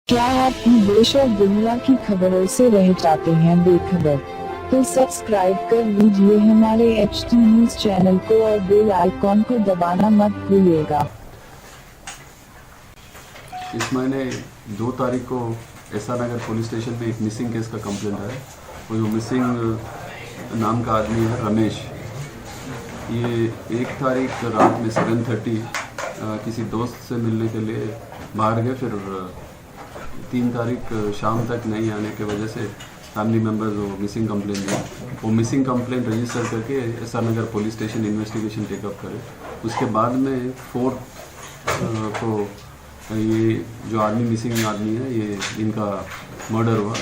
क्या आप देश और दुनिया की खबरों से रह जाते हैं बेखबर? तो सब्सक्राइब कर लीजिए हमारे HT न्यूज चैनल को और बेल आइकॉन को दबाना मत भूलिएगा। इस महीने 2 तारीख को एसआर नगर पुलिस स्टेशन में एक मिसिंग केस का कंप्लेंट है। वो जो मिसिंग नाम का आदमी है रमेश, ये 1 तारीख रात में 7:30 किसी दोस्त से मिलने के लिए बाहर गए। फिर 3 तारीख शाम तक नहीं आने की वजह से फैमिली मेम्बर्स वो मिसिंग कंप्लेंट दिया। वो मिसिंग कंप्लेंट रजिस्टर करके एसआर नगर पुलिस स्टेशन इन्वेस्टिगेशन टेकअप करे। उसके बाद में 4 को ये जो आदमी मिसिंग आदमी है, ये इनका मर्डर हुआ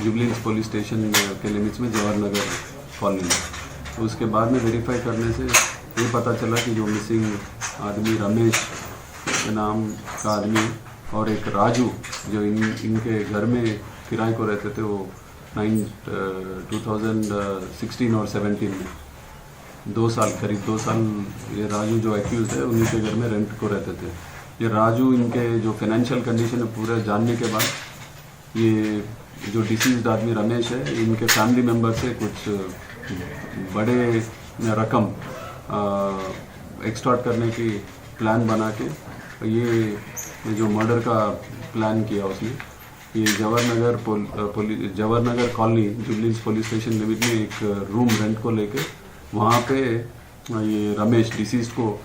जुबली पुलिस स्टेशन के लिमिट्स में जवाहर नगर कॉलोनी में। तो उसके बाद में वेरीफाई करने से ये पता चला कि जो मिसिंग आदमी रमेश के नाम का आदमी और एक राजू जो इनके घर में किराए को रहते थे, वो 2016 और 17 में 2 साल करीब 2 साल ये राजू जो एक्यूज है उन्हीं के घर में रेंट को रहते थे। ये राजू इनके जो फाइनेंशियल कंडीशन है पूरे जानने के बाद ये जो डिसीज्ड आदमी रमेश है, इनके फैमिली मेम्बर से कुछ बड़े रकम एक्सटॉर्ट करने की प्लान बना के ये जो मर्डर का प्लान किया उसने, ये Jawahar Nagar colony Jubilee police station limit में एक रूम रेंट को लेके वहाँ पे ये रमेश डिसीज को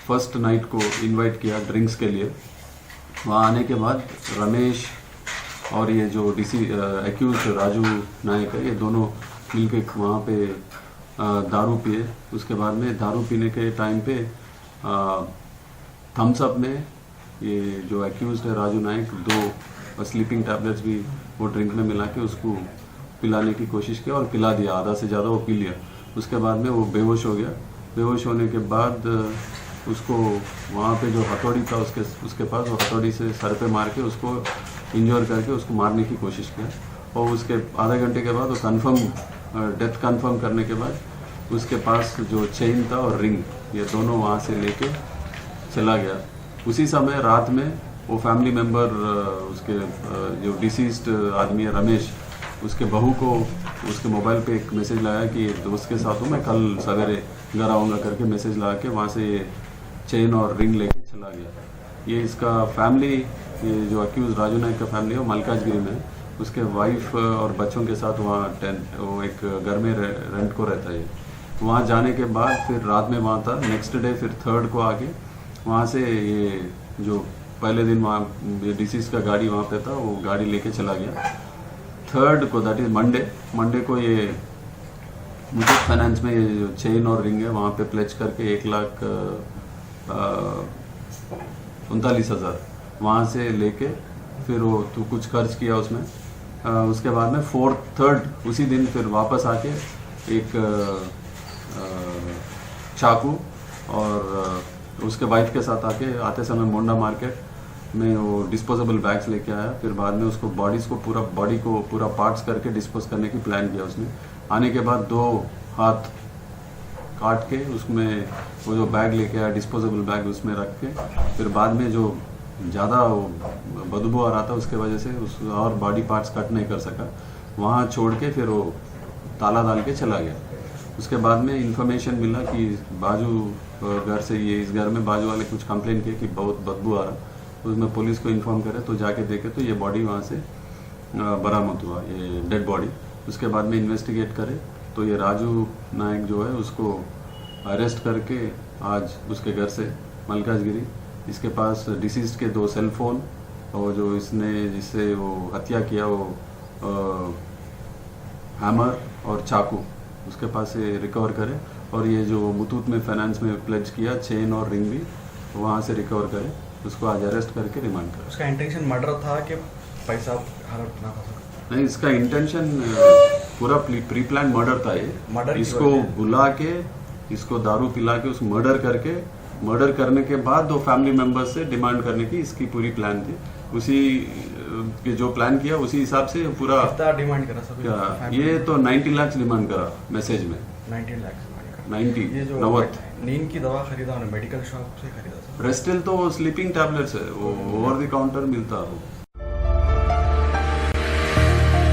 फर्स्ट नाइट को इनवाइट किया ड्रिंक्स के लिए। वहाँ आने के बाद रमेश और ये जो एक्यूज राजू नायक है, ये दोनों मिलके वहाँ पे दारू पिए। उसके बाद में दारू पीने के टाइम पे थम्स अप में ये जो एक्यूज है राजू नायक 2 स्लीपिंग टैबलेट्स भी वो ड्रिंक में मिला के उसको पिलाने की कोशिश की और पिला दिया, आधा से ज़्यादा वो पी लिया। उसके बाद में वो बेहोश हो गया। बेहोश होने के बाद उसको वहाँ पे जो हथौड़ी था उसके पास, वो हथौड़ी से सर पे मार के उसको इंजोर करके उसको मारने की कोशिश किया। और उसके आधे घंटे के बाद वो डेथ कंफर्म करने के बाद उसके पास जो चेन था और रिंग, ये दोनों वहाँ से लेके चला गया। उसी समय रात में वो फैमिली मेम्बर उसके जो डिसीज्ड आदमी है रमेश, उसके बहू को उसके मोबाइल पे एक मैसेज लाया कि दोस्त के साथ हूँ, मैं कल सवेरे घर आऊँगा करके मैसेज लगा के वहाँ से ये चेन और रिंग लेके चला गया। ये इसका फैमिली, ये जो अक्यूज राजू नायक का फैमिली है वो मलकाजगिरी में है। उसके वाइफ और बच्चों के साथ वहाँ वो एक घर में रेंट को रहता है। वहाँ जाने के बाद फिर रात में वहाँ था। नेक्स्ट डे फिर 3rd को आके वहाँ से ये जो पहले दिन वहाँ डिसीज का गाड़ी वहाँ पे था, वो गाड़ी लेके चला गया। 3rd को दैट इज मंडे को ये मुथूट फाइनेंस में ये जो चेन और रिंग है वहाँ पे प्लेज करके 1,39,000 वहाँ से लेके फिर वो तो कुछ खर्च किया उसमें। उसके बाद में 3rd उसी दिन फिर वापस आके एक चाकू और उसके वाइफ के साथ आते समय मोंडा मार्केट में वो डिस्पोजेबल बैग्स लेके आया। फिर बाद में उसको बॉडी को पूरा पार्ट्स करके डिस्पोज करने की प्लान किया उसने। आने के बाद 2 हाथ काट के उसमें वो जो बैग लेके आया डिस्पोजेबल बैग उसमें रख के, फिर बाद में जो ज़्यादा बदबू आ रहा था उसके वजह से उस और बॉडी पार्ट्स कट नहीं कर सका, वहाँ छोड़ के फिर वो ताला डाल के चला गया। उसके बाद में इंफॉर्मेशन मिला कि बाजू घर से ये इस घर में बाजू वाले कुछ कंप्लेन किए कि बहुत बदबू आ रहा। उसमें पुलिस को इन्फॉर्म करे तो जाके देखे तो ये बॉडी वहाँ से बरामद हुआ, ये डेड बॉडी। उसके बाद में इन्वेस्टिगेट करे तो ये राजू नायक जो है उसको अरेस्ट करके आज उसके घर से मलकाजगिरी इसके पास डिसीज्ड के 2 सेल फोन और जो जिससे वो हत्या किया वो हैमर और चाकू उसके पास से रिकवर करे। और ये जो मुथूट में फाइनेंस में प्लेज किया चेन और रिंग भी वहाँ से रिकवर करे, उसको आज अरेस्ट करके रिमांड करे। उसका इंटेंशन मर्डर था कि पैसा हड़पना था? नहीं, इसका इंटेंशन पूरा प्री प्लान मर्डर था। ये इसको बुला के इसको दारू पिला के उसको मर्डर करने के बाद 2 फैमिली मेंबर्स से डिमांड करने की इसकी पूरी प्लान थी। उसी के जो प्लान किया उसी हिसाब से पूरा डिमांड करा सब। ये तो 90 लाख डिमांड करा मैसेज में। 90 लाख 90 ये जो 90 नींद की दवा खरीदा उन्होंने मेडिकल शॉप से खरीदा? रेस्टिल तो स्लीपिंग टैबलेट्स है, वो ओवर द काउंटर मिलता है।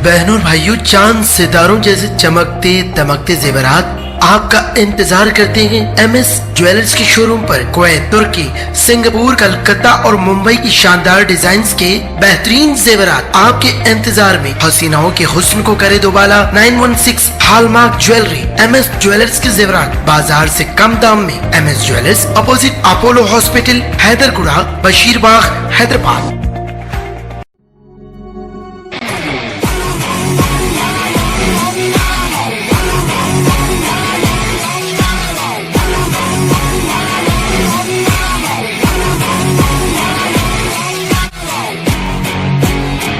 बहनों और भाइयों, चांद सितारों जैसे चमकते दमकते जेवरात आपका इंतजार करते हैं MS ज्वेलर्स के शोरूम पर। कुवैत, तुर्की, सिंगापुर, कलकत्ता और मुंबई की शानदार डिजाइन्स के बेहतरीन जेवरात आपके इंतजार में। हसीनाओं के हुस्न को करे दोबाला। 916 हॉलमार्क ज्वेलरी। MS ज्वेलर्स के जेवरात बाजार से कम दाम में। MS jewellers, opposite Apollo hospital, Hyderguda, Basheerbagh, Hyderabad.